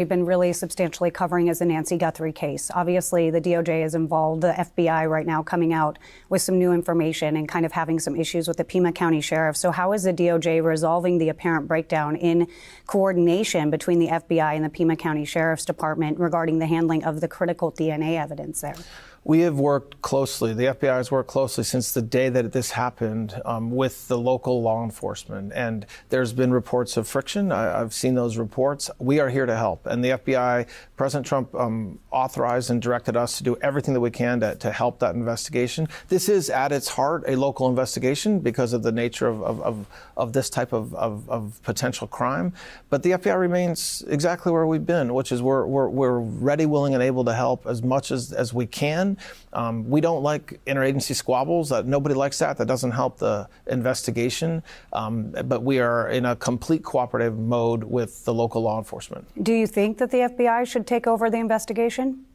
We've been really substantially covering is the Nancy Guthrie case. Obviously, the DOJ is involved. The FBI right now coming out with some new information and kind of having some issues with the Pima County Sheriff. So how is the DOJ resolving the apparent breakdown in coordination between the FBI and the Pima County Sheriff's Department regarding the handling of the critical DNA evidence there? We have worked closely, the FBI has worked closely since the day that this happened with the local law enforcement. And there's been reports of friction. I've seen those reports. We are here to help. And the FBI, President Trump authorized and directed us to do everything that we can to help that investigation. This is at its heart a local investigation because of the nature of this type of potential crime. But the FBI remains exactly where we've been, which is we're ready, willing, and able to help as much as we can. We don't like interagency squabbles. Nobody likes that. That doesn't help the investigation. But we are in a complete cooperative mode with the local law enforcement. Do you think that the FBI should take over the investigation?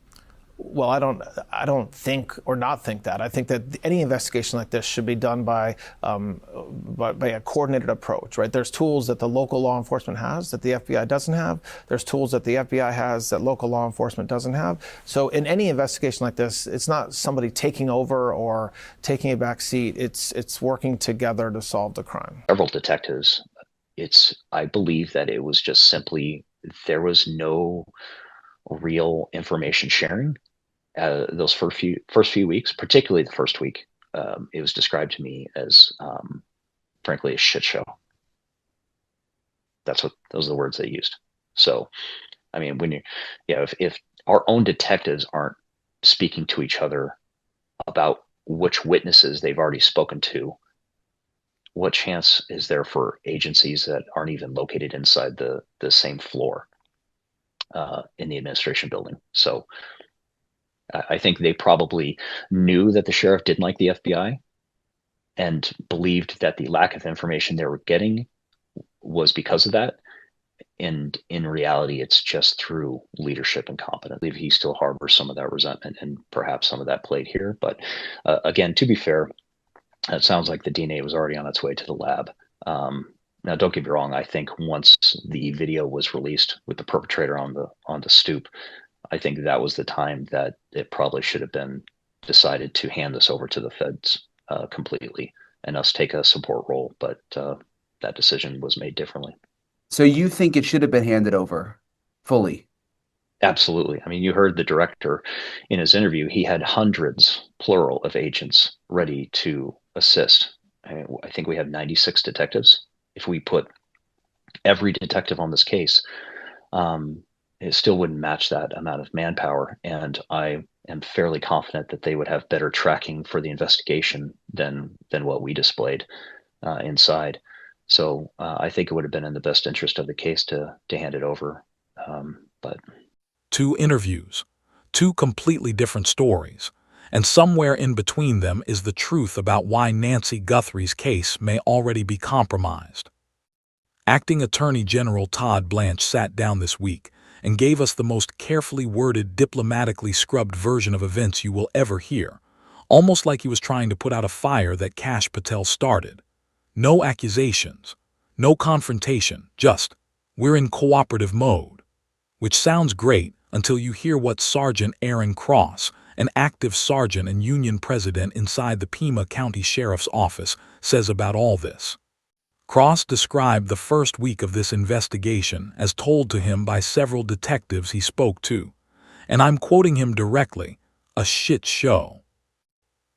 Well, I don't think or not think that. I think that any investigation like this should be done by a coordinated approach, right? There's tools that the local law enforcement has that the FBI doesn't have. There's tools that the FBI has that local law enforcement doesn't have. So in any investigation like this, it's not somebody taking over or taking a back seat. It's working together to solve the crime. Several detectives. I believe that it was just simply there was no real information sharing. Those first few weeks, particularly the first week, it was described to me as, frankly, a shit show. Those are the words they used. So, I mean, if our own detectives aren't speaking to each other about which witnesses they've already spoken to, what chance is there for agencies that aren't even located inside the same floor in the administration building? So I think they probably knew that the sheriff didn't like the FBI and believed that the lack of information they were getting was because of that. And in reality, it's just through leadership and competence. I believe he still harbors some of that resentment, and perhaps some of that played here. But again, to be fair, it sounds like the DNA was already on its way to the lab. Now, don't get me wrong. I think once the video was released with the perpetrator on the stoop, I think that was the time that it probably should have been decided to hand this over to the feds completely and us take a support role. But that decision was made differently. So you think it should have been handed over fully? Absolutely. I mean, you heard the director in his interview. He had hundreds, plural, of agents ready to assist. I think we have 96 detectives. If we put every detective on this case, it still wouldn't match that amount of manpower. And I am fairly confident that they would have better tracking for the investigation than what we displayed inside. So I think it would have been in the best interest of the case to hand it over. But 2 interviews, 2 completely different stories, and somewhere in between them is the truth about why Nancy Guthrie's case may already be compromised. Acting Attorney General Todd Blanch sat down this week and gave us the most carefully worded, diplomatically scrubbed version of events you will ever hear, almost like he was trying to put out a fire that Kash Patel started. No accusations, no confrontation, just, we're in cooperative mode. Which sounds great until you hear what Sergeant Aaron Cross, an active sergeant and union president inside the Pima County Sheriff's Office, says about all this. Cross described the first week of this investigation as told to him by several detectives he spoke to, and I'm quoting him directly, a shit show.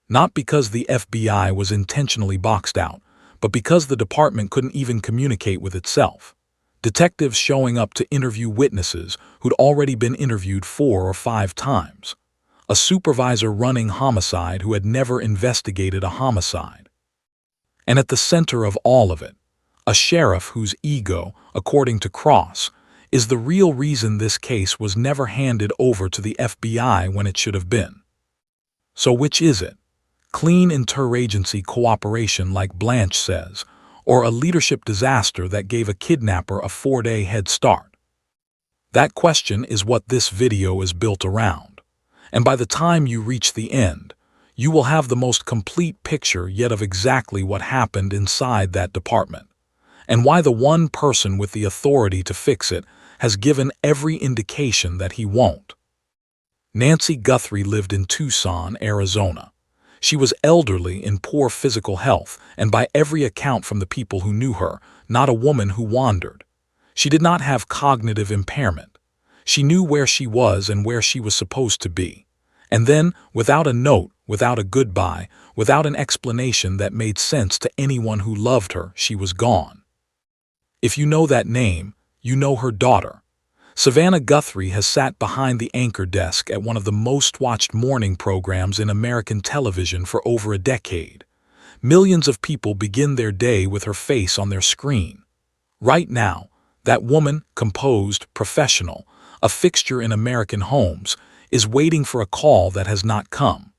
Not because the FBI was intentionally boxed out, but because the department couldn't even communicate with itself. Detectives showing up to interview witnesses who'd already been interviewed 4 or 5 times. A supervisor running homicide who had never investigated a homicide. And at the center of all of it, a sheriff whose ego, according to Cross, is the real reason this case was never handed over to the FBI when it should have been. So which is it? Clean interagency cooperation like Blanch says, or a leadership disaster that gave a kidnapper a 4-day head start? That question is what this video is built around. And by the time you reach the end, you will have the most complete picture yet of exactly what happened inside that department, and why the one person with the authority to fix it has given every indication that he won't. Nancy Guthrie lived in Tucson, Arizona. She was elderly, in poor physical health, and by every account from the people who knew her, not a woman who wandered. She did not have cognitive impairment. She knew where she was and where she was supposed to be. And then, without a note, without a goodbye, without an explanation that made sense to anyone who loved her, she was gone. If you know that name, you know her daughter. Savannah Guthrie has sat behind the anchor desk at one of the most-watched morning programs in American television for over a decade. Millions of people begin their day with her face on their screen. Right now, that woman, composed, professional, a fixture in American homes, is waiting for a call that has not come.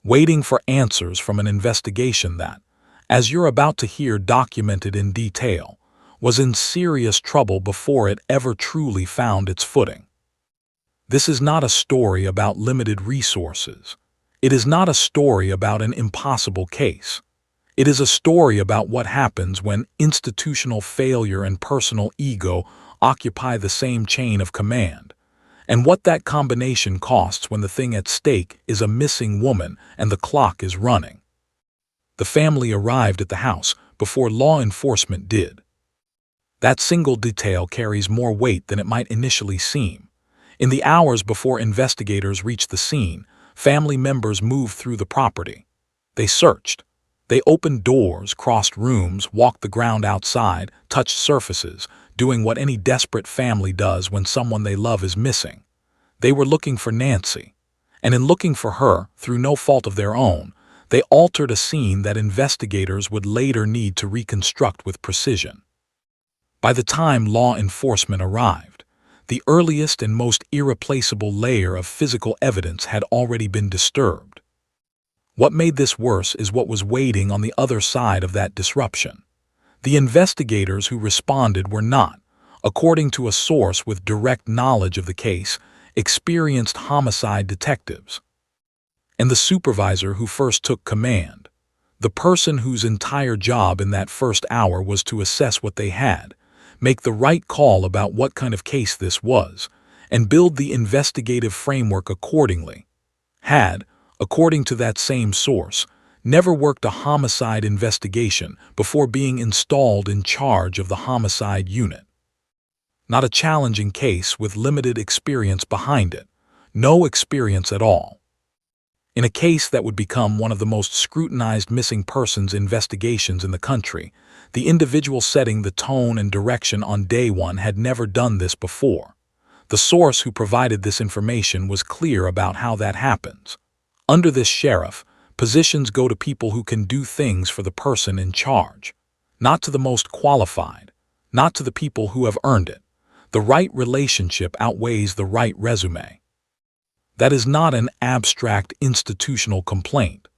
Waiting for answers from an investigation that, as you're about to hear documented in detail, was in serious trouble before it ever truly found its footing. This is not a story about limited resources. It is not a story about an impossible case. It is a story about what happens when institutional failure and personal ego occupy the same chain of command, and what that combination costs when the thing at stake is a missing woman and the clock is running. The family arrived at the house before law enforcement did. That single detail carries more weight than it might initially seem. In the hours before investigators reached the scene, family members moved through the property. They searched. They opened doors, crossed rooms, walked the ground outside, touched surfaces, doing what any desperate family does when someone they love is missing. They were looking for Nancy, and in looking for her, through no fault of their own, they altered a scene that investigators would later need to reconstruct with precision. By the time law enforcement arrived, the earliest and most irreplaceable layer of physical evidence had already been disturbed. What made this worse is what was waiting on the other side of that disruption. The investigators who responded were not, according to a source with direct knowledge of the case, experienced homicide detectives. And the supervisor who first took command, the person whose entire job in that first hour was to assess what they had, make the right call about what kind of case this was, and build the investigative framework accordingly, had, according to that same source, never worked a homicide investigation before being installed in charge of the homicide unit. Not a challenging case with limited experience behind it, no experience at all. In a case that would become one of the most scrutinized missing persons investigations in the country, the individual setting the tone and direction on day one had never done this before. The source who provided this information was clear about how that happens. Under this sheriff, positions go to people who can do things for the person in charge, not to the most qualified, not to the people who have earned it. The right relationship outweighs the right resume. That is not an abstract institutional complaint.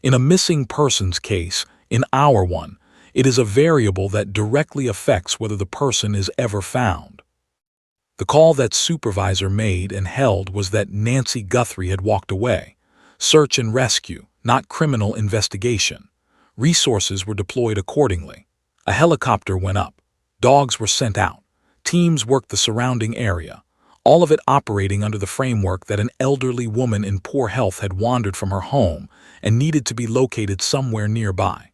In a missing persons case, in our one, it is a variable that directly affects whether the person is ever found. The call that supervisor made and held was that Nancy Guthrie had walked away. Search and rescue, not criminal investigation. Resources were deployed accordingly. A helicopter went up. Dogs were sent out. Teams worked the surrounding area. All of it operating under the framework that an elderly woman in poor health had wandered from her home and needed to be located somewhere nearby.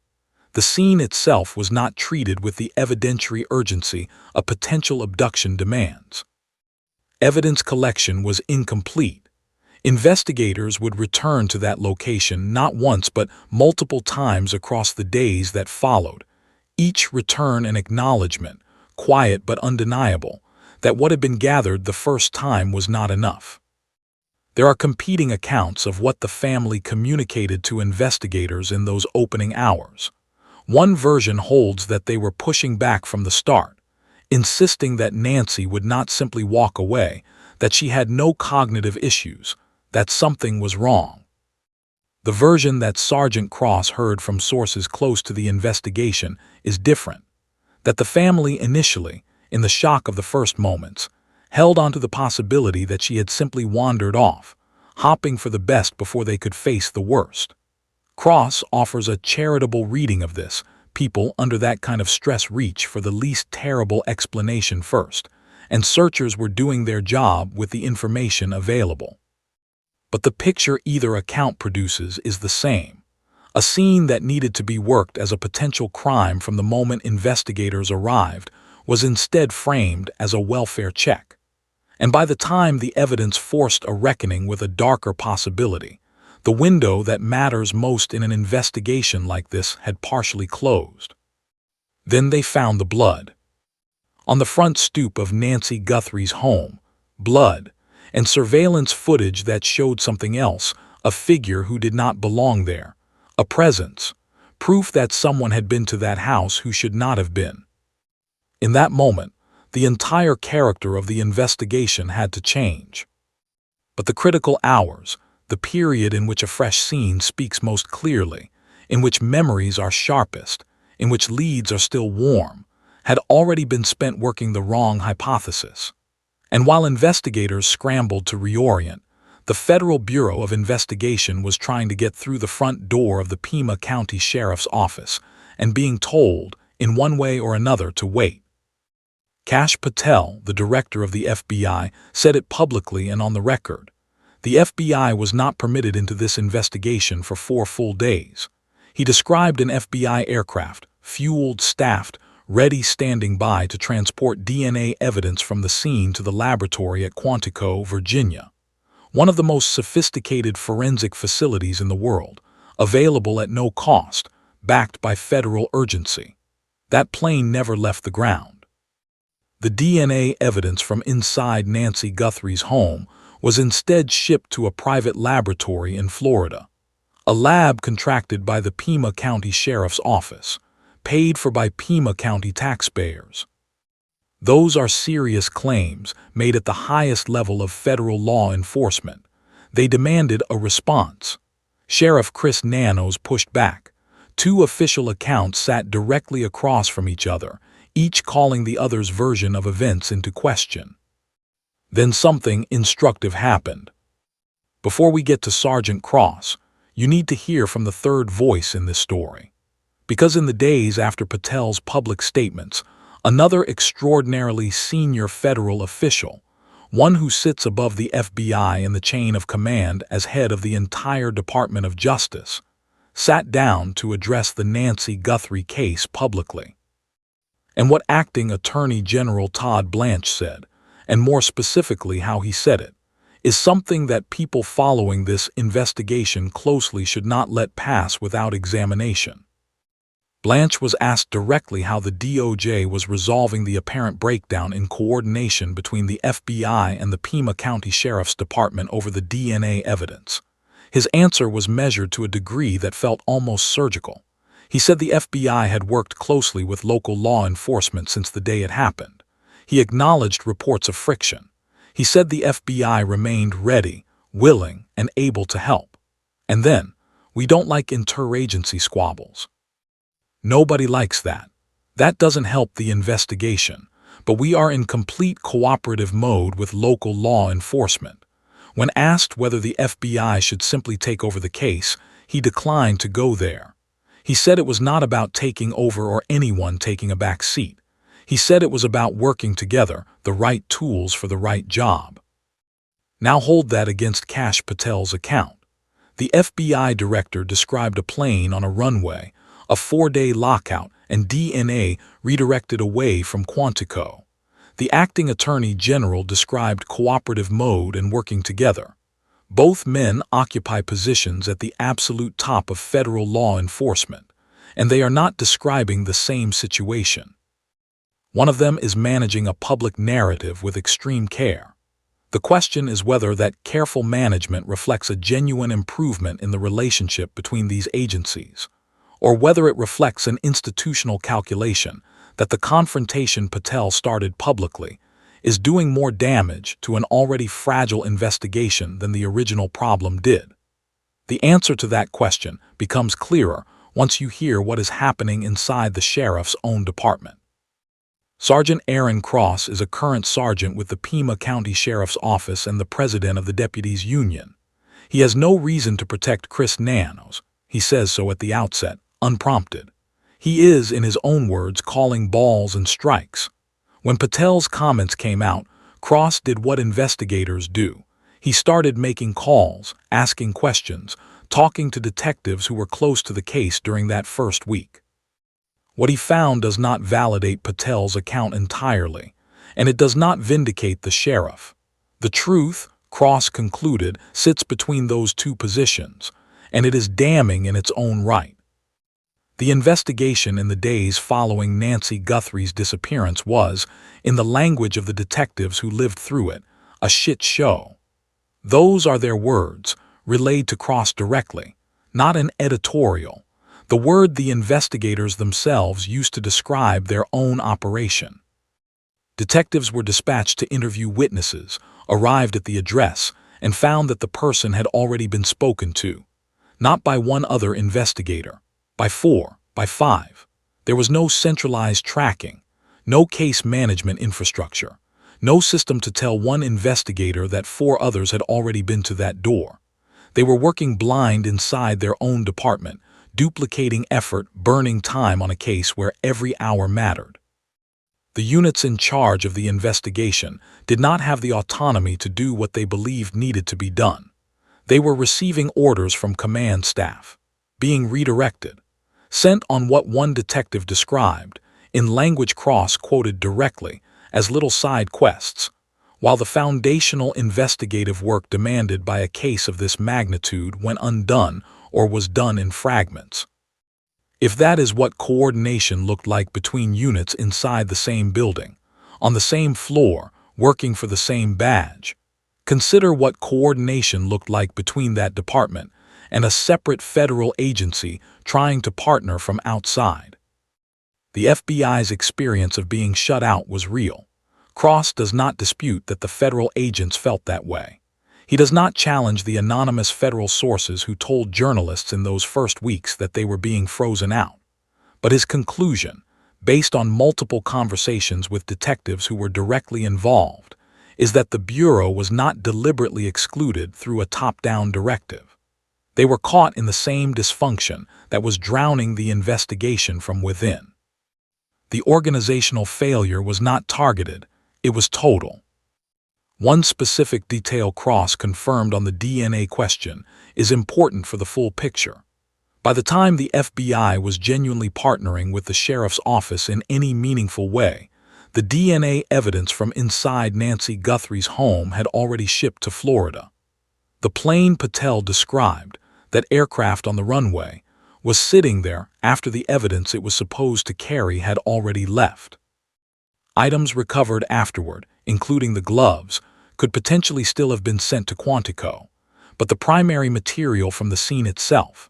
The scene itself was not treated with the evidentiary urgency a potential abduction demands. Evidence collection was incomplete. Investigators would return to that location not once but multiple times across the days that followed, each return an acknowledgement, quiet but undeniable, that what had been gathered the first time was not enough. There are competing accounts of what the family communicated to investigators in those opening hours. One version holds that they were pushing back from the start, insisting that Nancy would not simply walk away, that she had no cognitive issues, that something was wrong. The version that Sergeant Cross heard from sources close to the investigation is different, that the family initially, in the shock of the first moments, held onto the possibility that she had simply wandered off, hopping for the best before they could face the worst. Cross offers a charitable reading of this. People under that kind of stress reach for the least terrible explanation first, and searchers were doing their job with the information available. But the picture either account produces is the same. A scene that needed to be worked as a potential crime from the moment investigators arrived was instead framed as a welfare check. And by the time the evidence forced a reckoning with a darker possibility, the window that matters most in an investigation like this had partially closed. Then they found the blood. On the front stoop of Nancy Guthrie's home, blood, and surveillance footage that showed something else, a figure who did not belong there, a presence, proof that someone had been to that house who should not have been. In that moment, the entire character of the investigation had to change. But the critical hours, the period in which a fresh scene speaks most clearly, in which memories are sharpest, in which leads are still warm, had already been spent working the wrong hypothesis. And while investigators scrambled to reorient, the Federal Bureau of Investigation was trying to get through the front door of the Pima County Sheriff's Office and being told, in one way or another, to wait. Kash Patel, the director of the FBI, said it publicly and on the record. The FBI was not permitted into this investigation for 4 full days. He described an FBI aircraft, fueled, staffed, ready standing by to transport DNA evidence from the scene to the laboratory at Quantico, Virginia, one of the most sophisticated forensic facilities in the world, available at no cost, backed by federal urgency. That plane never left the ground. The DNA evidence from inside Nancy Guthrie's home was instead shipped to a private laboratory in Florida, a lab contracted by the Pima County Sheriff's Office, paid for by Pima County taxpayers. Those are serious claims made at the highest level of federal law enforcement. They demanded a response. Sheriff Chris Nanos pushed back. 2 official accounts sat directly across from each other, each calling the other's version of events into question. Then something instructive happened. Before we get to Sergeant Cross, you need to hear from the third voice in this story. Because in the days after Patel's public statements, another extraordinarily senior federal official, one who sits above the FBI in the chain of command as head of the entire Department of Justice, sat down to address the Nancy Guthrie case publicly. And what Acting Attorney General Todd Blanch said, and more specifically how he said it, is something that people following this investigation closely should not let pass without examination. Blanch was asked directly how the DOJ was resolving the apparent breakdown in coordination between the FBI and the Pima County Sheriff's Department over the DNA evidence. His answer was measured to a degree that felt almost surgical. He said the FBI had worked closely with local law enforcement since the day it happened. He acknowledged reports of friction. He said the FBI remained ready, willing, and able to help. And then, we don't like interagency squabbles. Nobody likes that. That doesn't help the investigation, but we are in complete cooperative mode with local law enforcement. When asked whether the FBI should simply take over the case, he declined to go there. He said it was not about taking over or anyone taking a back seat. He said it was about working together, the right tools for the right job. Now hold that against Kash Patel's account. The FBI director described a plane on a runway, a 4-day lockout, and DNA redirected away from Quantico. The acting attorney general described cooperative mode and working together. Both men occupy positions at the absolute top of federal law enforcement, and they are not describing the same situation. One of them is managing a public narrative with extreme care. The question is whether that careful management reflects a genuine improvement in the relationship between these agencies, or whether it reflects an institutional calculation that the confrontation Patel started publicly is doing more damage to an already fragile investigation than the original problem did. The answer to that question becomes clearer once you hear what is happening inside the sheriff's own department. Sergeant Aaron Cross is a current sergeant with the Pima County Sheriff's Office and the president of the Deputies Union. He has no reason to protect Chris Nanos. He says so at the outset, unprompted. He is, in his own words, calling balls and strikes. When Patel's comments came out, Cross did what investigators do. He started making calls, asking questions, talking to detectives who were close to the case during that first week. What he found does not validate Patel's account entirely, and it does not vindicate the sheriff. The truth, Cross concluded, sits between those two positions, and it is damning in its own right. The investigation in the days following Nancy Guthrie's disappearance was, in the language of the detectives who lived through it, a shit show. Those are their words, relayed to Cross directly, not an editorial, the word the investigators themselves used to describe their own operation. Detectives were dispatched to interview witnesses, arrived at the address, and found that the person had already been spoken to, not by one other investigator, by 4, by 5. There was no centralized tracking, no case management infrastructure, no system to tell one investigator that 4 others had already been to that door. They were working blind inside their own department, duplicating effort, burning time on a case where every hour mattered. The units in charge of the investigation did not have the autonomy to do what they believed needed to be done. They were receiving orders from command staff, being redirected, sent on what one detective described, in language Cross quoted directly, as little side quests, while the foundational investigative work demanded by a case of this magnitude went undone or was done in fragments. If that is what coordination looked like between units inside the same building, on the same floor, working for the same badge, consider what coordination looked like between that department and a separate federal agency trying to partner from outside. The FBI's experience of being shut out was real. Cross does not dispute that the federal agents felt that way. He does not challenge the anonymous federal sources who told journalists in those first weeks that they were being frozen out. But his conclusion, based on multiple conversations with detectives who were directly involved, is that the Bureau was not deliberately excluded through a top-down directive. They were caught in the same dysfunction that was drowning the investigation from within. The organizational failure was not targeted, it was total. One specific detail Cross confirmed on the DNA question is important for the full picture. By the time the FBI was genuinely partnering with the sheriff's office in any meaningful way, the DNA evidence from inside Nancy Guthrie's home had already shipped to Florida. The plane Patel described, that aircraft on the runway, was sitting there after the evidence it was supposed to carry had already left. Items recovered afterward, including the gloves, could potentially still have been sent to Quantico, but the primary material from the scene itself,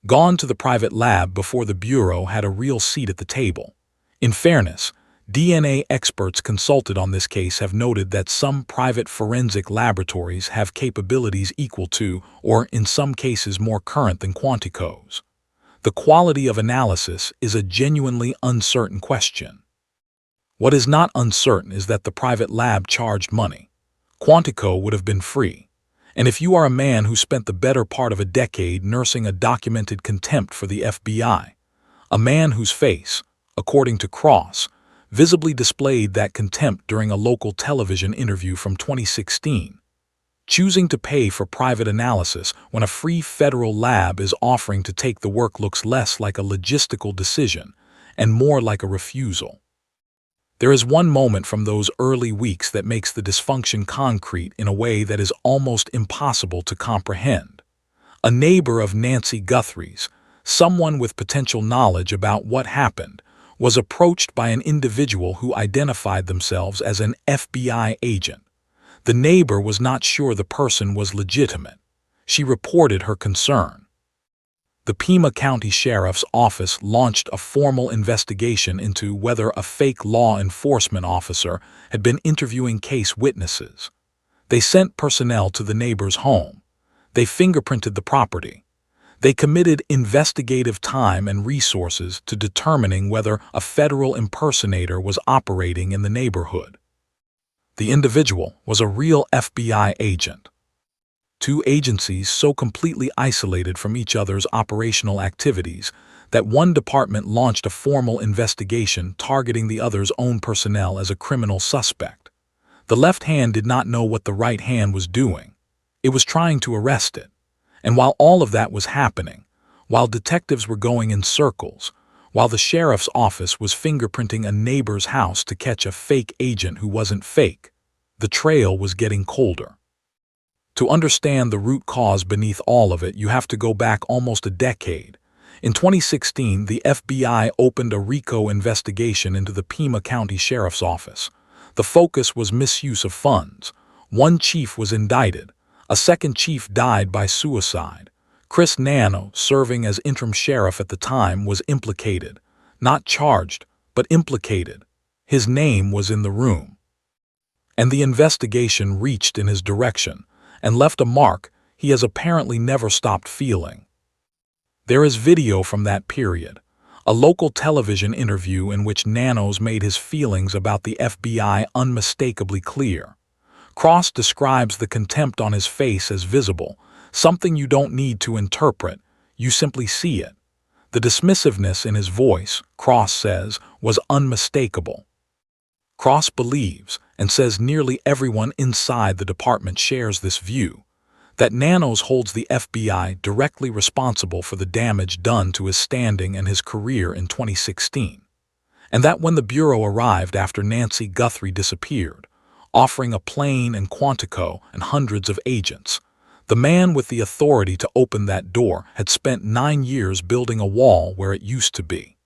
gone to the private lab before the Bureau had a real seat at the table. In fairness, DNA experts consulted on this case have noted that some private forensic laboratories have capabilities equal to, or in some cases more current than Quantico's. The quality of analysis is a genuinely uncertain question. What is not uncertain is that the private lab charged money. Quantico would have been free. And if you are a man who spent the better part of a decade nursing a documented contempt for the FBI, a man whose face, according to Cross, visibly displayed that contempt during a local television interview from 2016, choosing to pay for private analysis when a free federal lab is offering to take the work looks less like a logistical decision and more like a refusal. There is one moment from those early weeks that makes the dysfunction concrete in a way that is almost impossible to comprehend. A neighbor of Nancy Guthrie's, someone with potential knowledge about what happened, was approached by an individual who identified themselves as an FBI agent. The neighbor was not sure the person was legitimate. She reported her concern. The Pima County Sheriff's Office launched a formal investigation into whether a fake law enforcement officer had been interviewing case witnesses. They sent personnel to the neighbor's home. They fingerprinted the property. They committed investigative time and resources to determining whether a federal impersonator was operating in the neighborhood. The individual was a real FBI agent. Two agencies so completely isolated from each other's operational activities that one department launched a formal investigation targeting the other's own personnel as a criminal suspect. The left hand did not know what the right hand was doing. It was trying to arrest it. And while all of that was happening, while detectives were going in circles, while the sheriff's office was fingerprinting a neighbor's house to catch a fake agent who wasn't fake, the trail was getting colder. To understand the root cause beneath all of it, you have to go back almost a decade. In 2016, the FBI opened a RICO investigation into the Pima County Sheriff's Office. The focus was misuse of funds. One chief was indicted. A second chief died by suicide. Chris Nanos, serving as interim sheriff at the time, was implicated. Not charged, but implicated. His name was in the room. And the investigation reached in his direction and left a mark he has apparently never stopped feeling. There is video from that period, a local television interview in which Nanos made his feelings about the FBI unmistakably clear. Cross describes the contempt on his face as visible, something you don't need to interpret, you simply see it. The dismissiveness in his voice, Cross says, was unmistakable. Cross believes, and says nearly everyone inside the department shares this view, that Nanos holds the FBI directly responsible for the damage done to his standing and his career in 2016, and that when the Bureau arrived after Nancy Guthrie disappeared, offering a plane and Quantico and hundreds of agents, the man with the authority to open that door had spent 9 years building a wall where it used to be.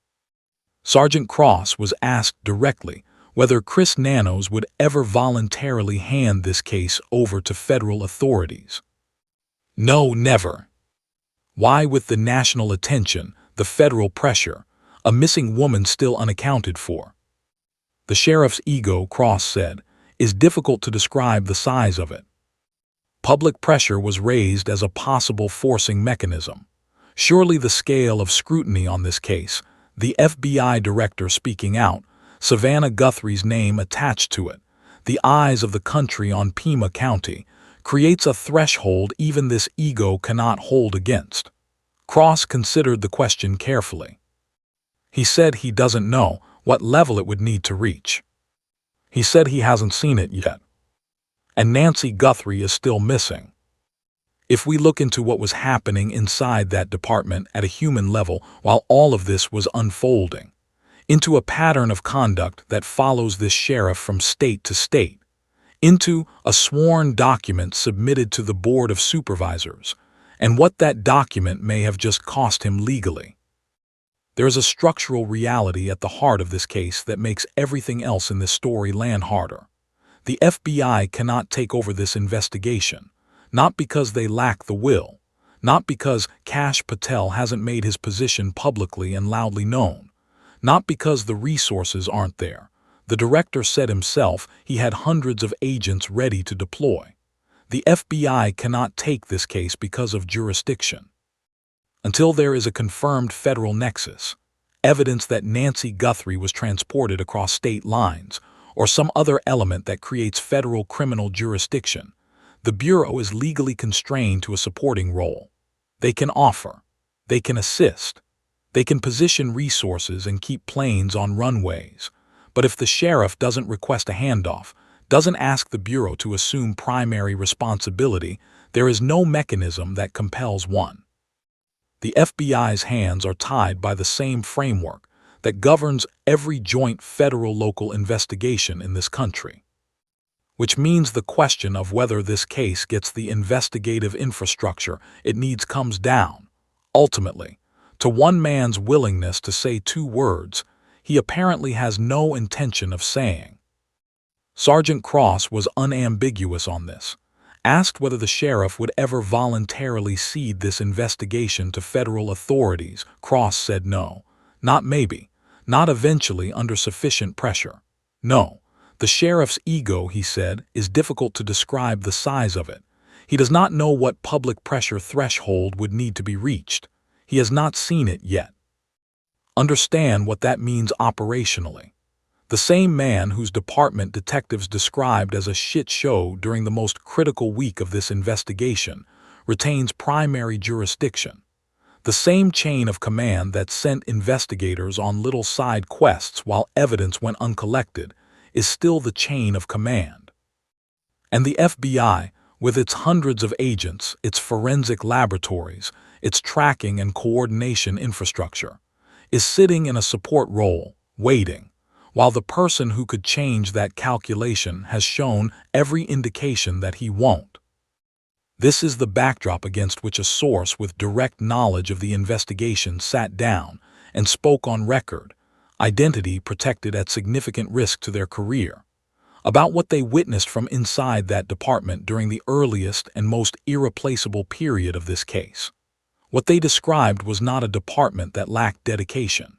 Sergeant Cross was asked directly whether Chris Nanos would ever voluntarily hand this case over to federal authorities. No, never. Why, with the national attention, the federal pressure, a missing woman still unaccounted for? The sheriff's ego, Cross said, is difficult to describe the size of it. Public pressure was raised as a possible forcing mechanism. Surely the scale of scrutiny on this case, the FBI director speaking out, Savannah Guthrie's name attached to it, the eyes of the country on Pima County, creates a threshold even this ego cannot hold against. Cross considered the question carefully. He said he doesn't know what level it would need to reach. He said he hasn't seen it yet. And Nancy Guthrie is still missing. If we look into what was happening inside that department at a human level while all of this was unfolding, into a pattern of conduct that follows this sheriff from state to state, into a sworn document submitted to the Board of Supervisors, and what that document may have just cost him legally. There is a structural reality at the heart of this case that makes everything else in this story land harder. The FBI cannot take over this investigation, not because they lack the will, not because Kash Patel hasn't made his position publicly and loudly known, not because the resources aren't there. The director said himself he had hundreds of agents ready to deploy. The FBI cannot take this case because of jurisdiction. Until there is a confirmed federal nexus, evidence that Nancy Guthrie was transported across state lines, or some other element that creates federal criminal jurisdiction, the Bureau is legally constrained to a supporting role. They can offer, they can assist, they can position resources and keep planes on runways. But if the sheriff doesn't request a handoff, doesn't ask the Bureau to assume primary responsibility, there is no mechanism that compels one. The FBI's hands are tied by the same framework that governs every joint federal-local investigation in this country. Which means the question of whether this case gets the investigative infrastructure it needs comes down, ultimately, to one man's willingness to say 2 words he apparently has no intention of saying. Sergeant Cross was unambiguous on this. Asked whether the sheriff would ever voluntarily cede this investigation to federal authorities, Cross said no. Not maybe. Not eventually under sufficient pressure. No. The sheriff's ego, he said, is difficult to describe the size of it. He does not know what public pressure threshold would need to be reached. He has not seen it yet. Understand what that means operationally. The same man whose department detectives described as a shit show during the most critical week of this investigation retains primary jurisdiction. The same chain of command that sent investigators on little side quests while evidence went uncollected is still the chain of command. And the FBI, with its hundreds of agents, its forensic laboratories, its tracking and coordination infrastructure, is sitting in a support role, waiting, while the person who could change that calculation has shown every indication that he won't. This is the backdrop against which a source with direct knowledge of the investigation sat down and spoke on record, identity protected at significant risk to their career, about what they witnessed from inside that department during the earliest and most irreplaceable period of this case. What they described was not a department that lacked dedication.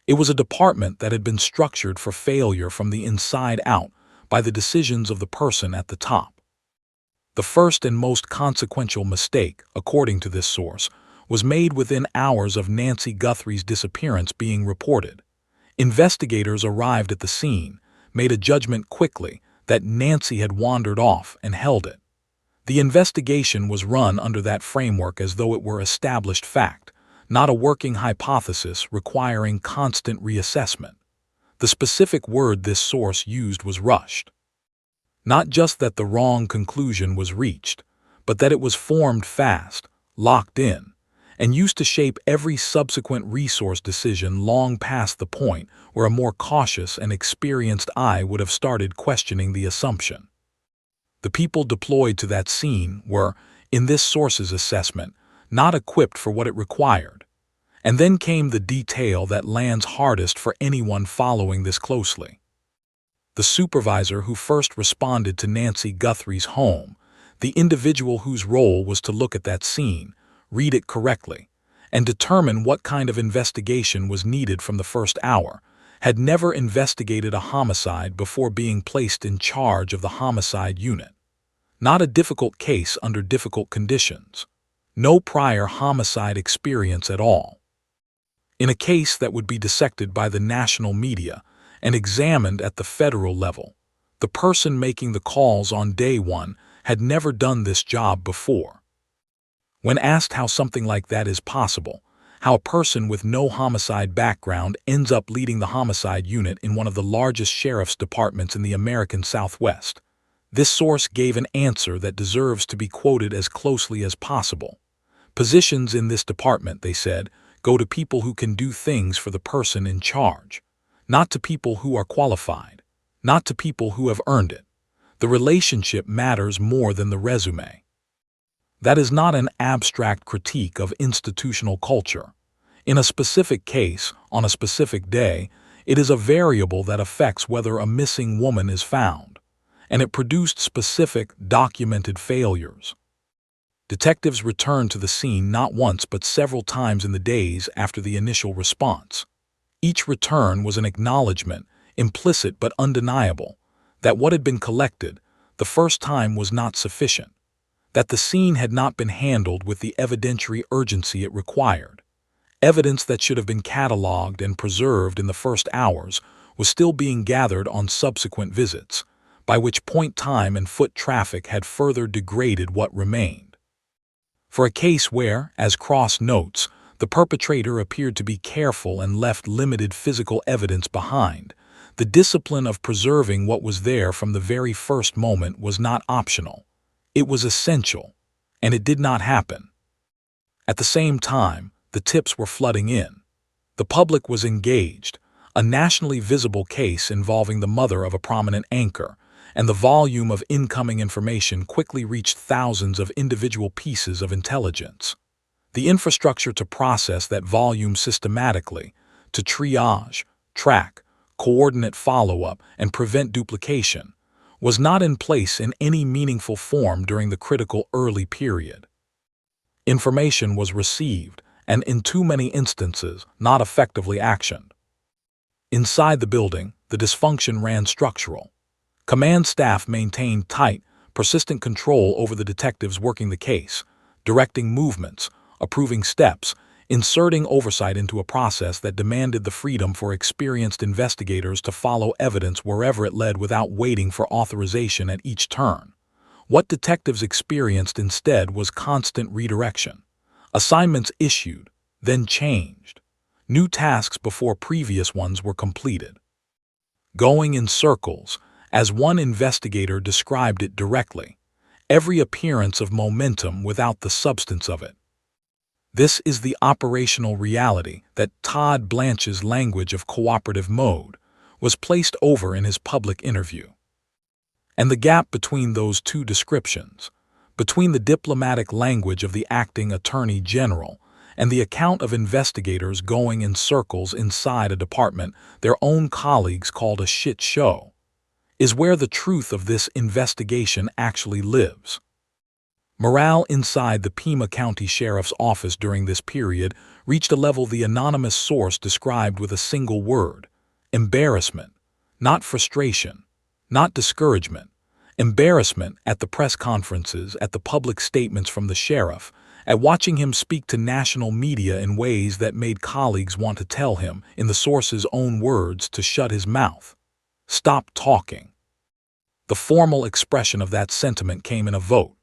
It was a department that had been structured for failure from the inside out by the decisions of the person at the top. The first and most consequential mistake, according to this source, was made within hours of Nancy Guthrie's disappearance being reported. Investigators arrived at the scene, made a judgment quickly that Nancy had wandered off and held it. The investigation was run under that framework as though it were established fact, not a working hypothesis requiring constant reassessment. The specific word this source used was rushed. Not just that the wrong conclusion was reached, but that it was formed fast, locked in, and used to shape every subsequent resource decision long past the point where a more cautious and experienced eye would have started questioning the assumption. The people deployed to that scene were, in this source's assessment, not equipped for what it required. And then came the detail that lands hardest for anyone following this closely. The supervisor who first responded to Nancy Guthrie's home, the individual whose role was to look at that scene, read it correctly, and determine what kind of investigation was needed from the first hour, had never investigated a homicide before being placed in charge of the homicide unit. Not a difficult case under difficult conditions. No prior homicide experience at all. In a case that would be dissected by the national media and examined at the federal level, the person making the calls on day one had never done this job before. When asked how something like that is possible, how a person with no homicide background ends up leading the homicide unit in one of the largest sheriff's departments in the American Southwest, this source gave an answer that deserves to be quoted as closely as possible. Positions in this department, they said, go to people who can do things for the person in charge, not to people who are qualified, not to people who have earned it. The relationship matters more than the resume. That is not an abstract critique of institutional culture. In a specific case, on a specific day, it is a variable that affects whether a missing woman is found, and it produced specific, documented failures. Detectives returned to the scene not once but several times in the days after the initial response. Each return was an acknowledgement, implicit but undeniable, that what had been collected the first time was not sufficient, that the scene had not been handled with the evidentiary urgency it required. Evidence that should have been cataloged and preserved in the first hours was still being gathered on subsequent visits, by which point time and foot traffic had further degraded what remained. For a case where, as Cross notes, the perpetrator appeared to be careful and left limited physical evidence behind, the discipline of preserving what was there from the very first moment was not optional. It was essential, and it did not happen. At the same time, the tips were flooding in. The public was engaged, a nationally visible case involving the mother of a prominent anchor, and the volume of incoming information quickly reached thousands of individual pieces of intelligence. The infrastructure to process that volume systematically, to triage, track, coordinate follow-up, and prevent duplication, was not in place in any meaningful form during the critical early period. Information was received, and in too many instances, not effectively actioned. Inside the building, the dysfunction ran structural. Command staff maintained tight, persistent control over the detectives working the case, directing movements, approving steps, inserting oversight into a process that demanded the freedom for experienced investigators to follow evidence wherever it led without waiting for authorization at each turn. What detectives experienced instead was constant redirection. Assignments issued, then changed. New tasks before previous ones were completed. Going in circles, as one investigator described it directly, every appearance of momentum without the substance of it. This is the operational reality that Todd Blanch's language of cooperative mode was placed over in his public interview. And the gap between those two descriptions, between the diplomatic language of the acting attorney general and the account of investigators going in circles inside a department their own colleagues called a shit show, is where the truth of this investigation actually lives. Morale inside the Pima County Sheriff's Office during this period reached a level the anonymous source described with a single word: embarrassment, not frustration, not discouragement. Embarrassment at the press conferences, at the public statements from the sheriff, at watching him speak to national media in ways that made colleagues want to tell him, in the source's own words, to shut his mouth. Stop talking. The formal expression of that sentiment came in a vote.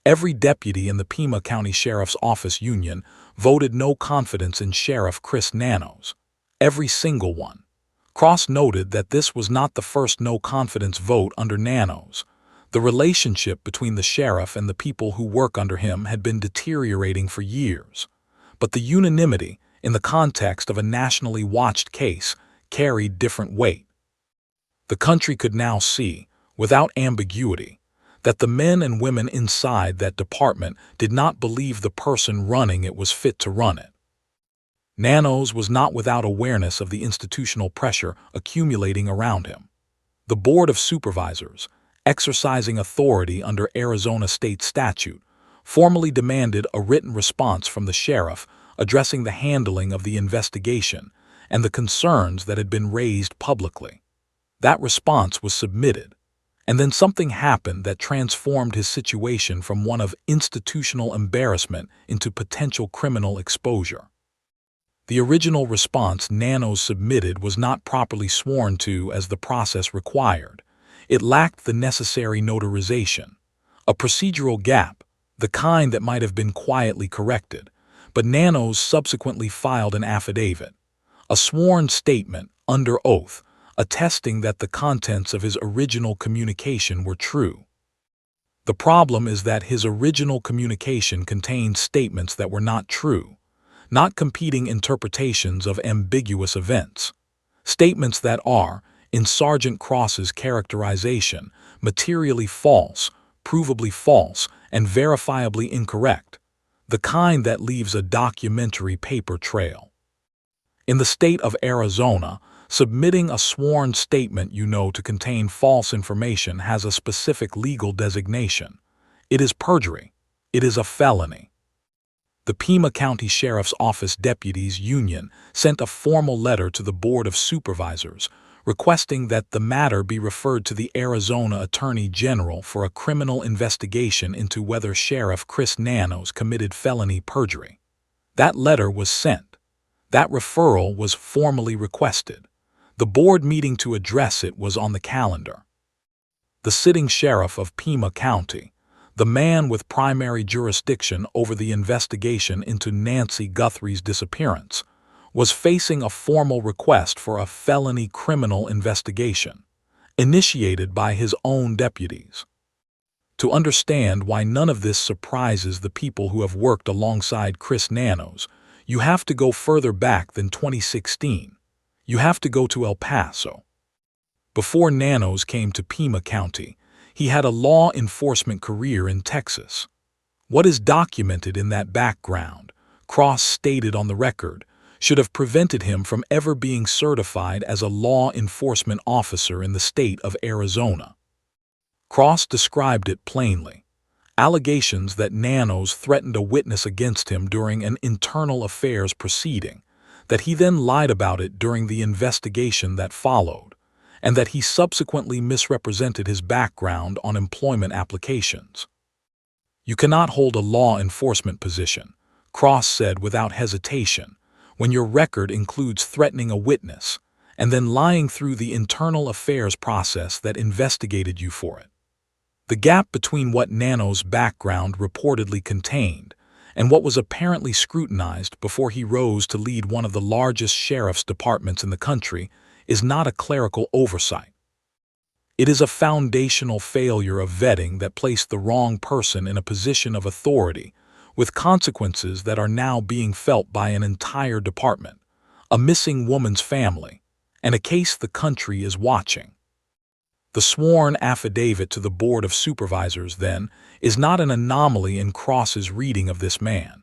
Every deputy in the Pima County Sheriff's Office union voted no confidence in Sheriff Chris Nanos. Every single one. Cross noted that this was not the first no-confidence vote under Nanos. The relationship between the sheriff and the people who work under him had been deteriorating for years. But the unanimity, in the context of a nationally watched case, carried different weight. The country could now see, without ambiguity, that the men and women inside that department did not believe the person running it was fit to run it. Nanos was not without awareness of the institutional pressure accumulating around him. The Board of Supervisors, exercising authority under Arizona state statute, formally demanded a written response from the sheriff addressing the handling of the investigation and the concerns that had been raised publicly. That response was submitted, and then something happened that transformed his situation from one of institutional embarrassment into potential criminal exposure. The original response Nanos submitted was not properly sworn to as the process required. It lacked the necessary notarization, a procedural gap, the kind that might have been quietly corrected, but Nanos subsequently filed an affidavit, a sworn statement under oath, attesting that the contents of his original communication were true. The problem is that his original communication contained statements that were not true, not competing interpretations of ambiguous events, statements that are, in Sergeant Cross's characterization, materially false, provably false, and verifiably incorrect, the kind that leaves a documentary paper trail. In the state of Arizona, submitting a sworn statement to contain false information has a specific legal designation. It is perjury. It is a felony. The Pima County Sheriff's Office Deputies Union sent a formal letter to the Board of Supervisors requesting that the matter be referred to the Arizona Attorney General for a criminal investigation into whether Sheriff Chris Nanos committed felony perjury. That letter was sent. That referral was formally requested. The board meeting to address it was on the calendar. The sitting sheriff of Pima County, the man with primary jurisdiction over the investigation into Nancy Guthrie's disappearance, was facing a formal request for a felony criminal investigation, initiated by his own deputies. To understand why none of this surprises the people who have worked alongside Chris Nanos, you have to go further back than 2016. You have to go to El Paso. Before Nanos came to Pima County, he had a law enforcement career in Texas. What is documented in that background, Cross stated on the record, should have prevented him from ever being certified as a law enforcement officer in the state of Arizona. Cross described it plainly. Allegations that Nanos threatened a witness against him during an internal affairs proceeding, that he then lied about it during the investigation that followed, and that he subsequently misrepresented his background on employment applications. You cannot hold a law enforcement position, Cross said without hesitation, when your record includes threatening a witness and then lying through the internal affairs process that investigated you for it. The gap between what Nanos' background reportedly contained and what was apparently scrutinized before he rose to lead one of the largest sheriff's departments in the country is not a clerical oversight. It is a foundational failure of vetting that placed the wrong person in a position of authority, with consequences that are now being felt by an entire department, a missing woman's family, and a case the country is watching. The sworn affidavit to the Board of Supervisors, then, is not an anomaly in Cross's reading of this man.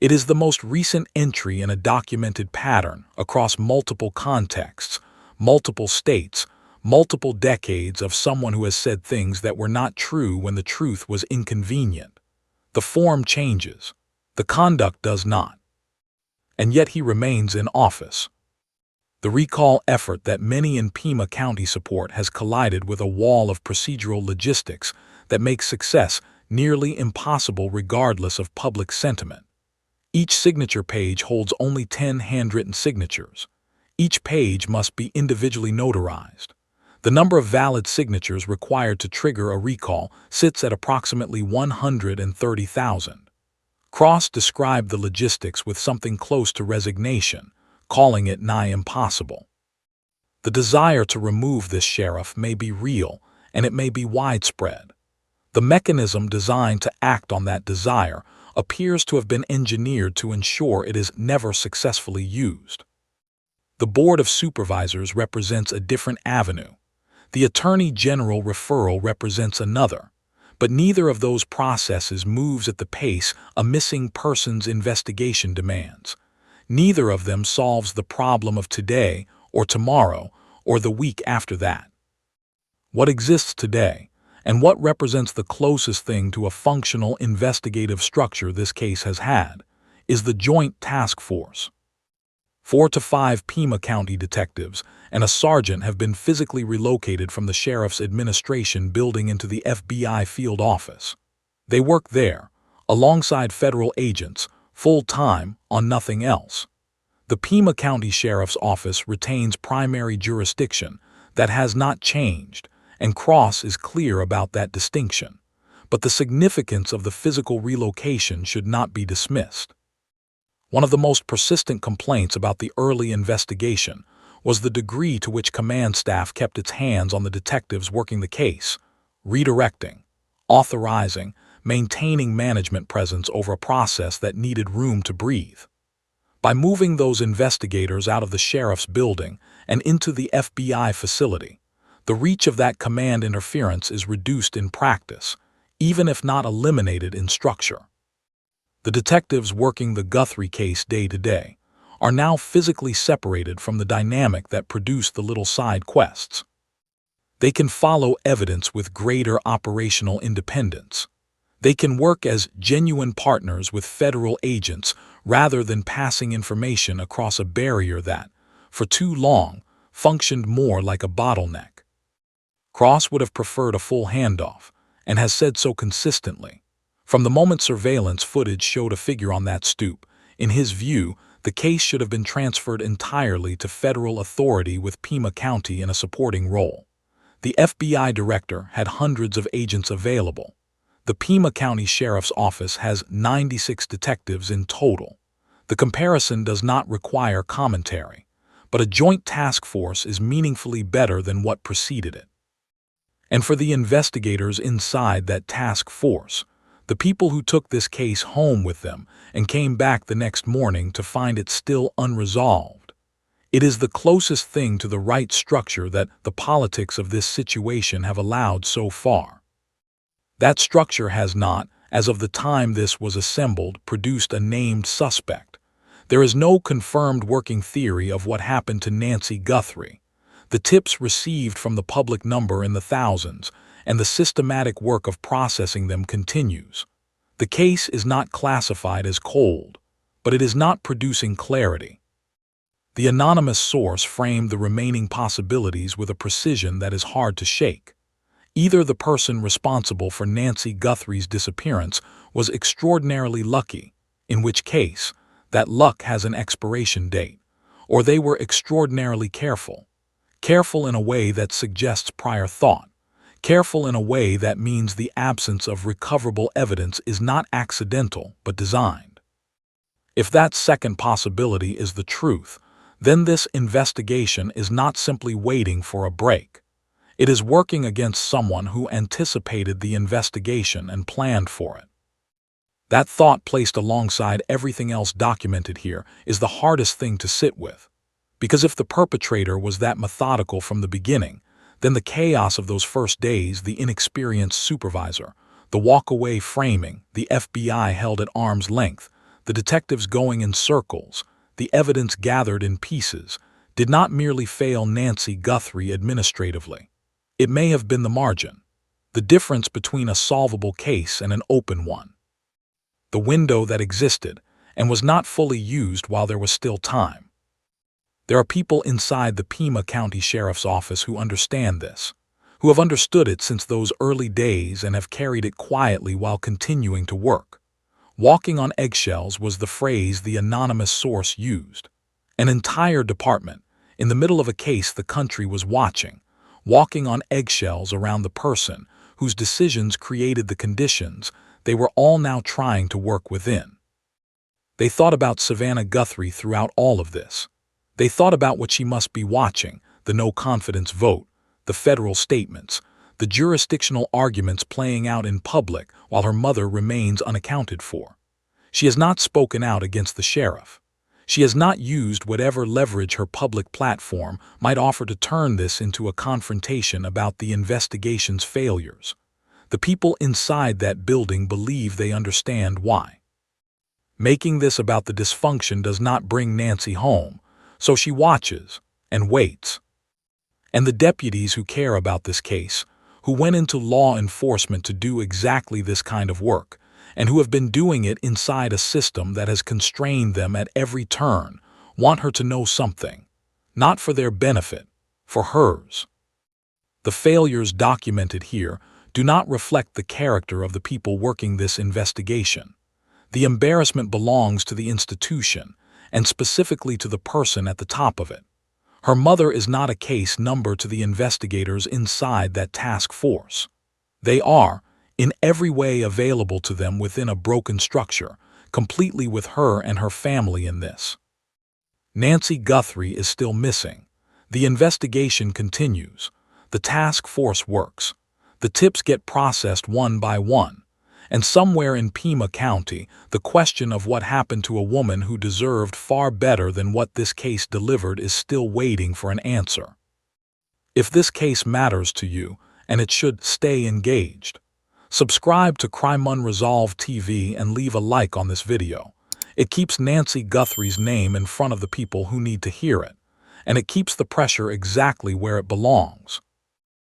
It is the most recent entry in a documented pattern across multiple contexts, multiple states, multiple decades of someone who has said things that were not true when the truth was inconvenient. The form changes. The conduct does not. And yet he remains in office. The recall effort that many in Pima County support has collided with a wall of procedural logistics that makes success nearly impossible regardless of public sentiment. Each signature page holds only 10 handwritten signatures. Each page must be individually notarized. The number of valid signatures required to trigger a recall sits at approximately 130,000. Cross described the logistics with something close to resignation, calling it nigh impossible. The desire to remove this sheriff may be real, and it may be widespread. The mechanism designed to act on that desire appears to have been engineered to ensure it is never successfully used. The Board of Supervisors represents a different avenue. The Attorney General referral represents another, but neither of those processes moves at the pace a missing persons investigation demands. Neither of them solves the problem of today or tomorrow or the week after that. What exists today, and what represents the closest thing to a functional investigative structure this case has had, is the Joint Task Force. 4 to 5 Pima County detectives and a sergeant have been physically relocated from the sheriff's administration building into the FBI field office. They work there, alongside federal agents, full-time, on nothing else. The Pima County Sheriff's Office retains primary jurisdiction that has not changed, and Cross is clear about that distinction. But the significance of the physical relocation should not be dismissed. One of the most persistent complaints about the early investigation was the degree to which command staff kept its hands on the detectives working the case, redirecting, authorizing, maintaining management presence over a process that needed room to breathe. By moving those investigators out of the sheriff's building and into the FBI facility, the reach of that command interference is reduced in practice, even if not eliminated in structure. The detectives working the Guthrie case day to day are now physically separated from the dynamic that produced the little side quests. They can follow evidence with greater operational independence. They can work as genuine partners with federal agents rather than passing information across a barrier that, for too long, functioned more like a bottleneck. Cross would have preferred a full handoff, and has said so consistently. From the moment surveillance footage showed a figure on that stoop, in his view, the case should have been transferred entirely to federal authority with Pima County in a supporting role. The FBI director had hundreds of agents available. The Pima County Sheriff's Office has 96 detectives in total. The comparison does not require commentary, but a joint task force is meaningfully better than what preceded it. And for the investigators inside that task force, the people who took this case home with them and came back the next morning to find it still unresolved, it is the closest thing to the right structure that the politics of this situation have allowed so far. That structure has not, as of the time this was assembled, produced a named suspect. There is no confirmed working theory of what happened to Nancy Guthrie. The tips received from the public number in the thousands, and the systematic work of processing them continues. The case is not classified as cold, but it is not producing clarity. The anonymous source framed the remaining possibilities with a precision that is hard to shake. Either the person responsible for Nancy Guthrie's disappearance was extraordinarily lucky, in which case that luck has an expiration date, or they were extraordinarily careful in a way that suggests prior thought, Careful in a way that means the absence of recoverable evidence is not accidental but designed. If that second possibility is the truth, then this investigation is not simply waiting for a break. It is working against someone who anticipated the investigation and planned for it. That thought placed alongside everything else documented here is the hardest thing to sit with. Because if the perpetrator was that methodical from the beginning, then the chaos of those first days, the inexperienced supervisor, the walk-away framing, the FBI held at arm's length, the detectives going in circles, the evidence gathered in pieces, did not merely fail Nancy Guthrie administratively. It may have been the margin, the difference between a solvable case and an open one. The window that existed and was not fully used while there was still time. There are people inside the Pima County Sheriff's Office who understand this, who have understood it since those early days and have carried it quietly while continuing to work. Walking on eggshells was the phrase the anonymous source used. An entire department, in the middle of a case the country was watching, walking on eggshells around the person whose decisions created the conditions they were all now trying to work within. They thought about Savannah Guthrie throughout all of this. They thought about what she must be watching, the no-confidence vote, the federal statements, the jurisdictional arguments playing out in public while her mother remains unaccounted for. She has not spoken out against the sheriff. She has not used whatever leverage her public platform might offer to turn this into a confrontation about the investigation's failures. The people inside that building believe they understand why. Making this about the dysfunction does not bring Nancy home, so she watches and waits. And the deputies who care about this case, who went into law enforcement to do exactly this kind of work, and who have been doing it inside a system that has constrained them at every turn, want her to know something, not for their benefit, for hers. The failures documented here do not reflect the character of the people working this investigation. The embarrassment belongs to the institution, and specifically to the person at the top of it. Her mother is not a case number to the investigators inside that task force. They are, in every way available to them within a broken structure, completely with her and her family in this. Nancy Guthrie is still missing. The investigation continues. The task force works. The tips get processed one by one. And somewhere in Pima County, the question of what happened to a woman who deserved far better than what this case delivered is still waiting for an answer. If this case matters to you, and it should, stay engaged. Subscribe to Crime Unresolved TV and leave a like on this video. It keeps Nancy Guthrie's name in front of the people who need to hear it, and it keeps the pressure exactly where it belongs.